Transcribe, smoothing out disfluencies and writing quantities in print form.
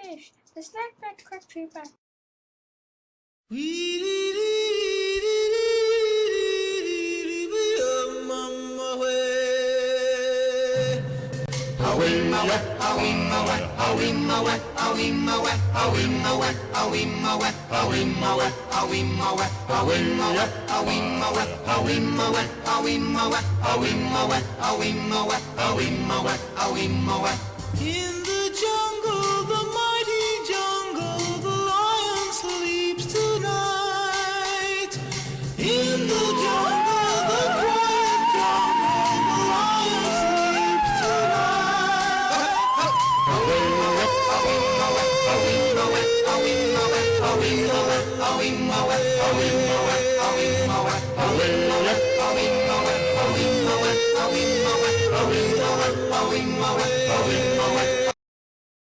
fish. The snack back, crack tree back. In the jungle, the mighty jungle, the lion sleeps tonight. In the jungle, the quiet jungle, the lion sleeps tonight.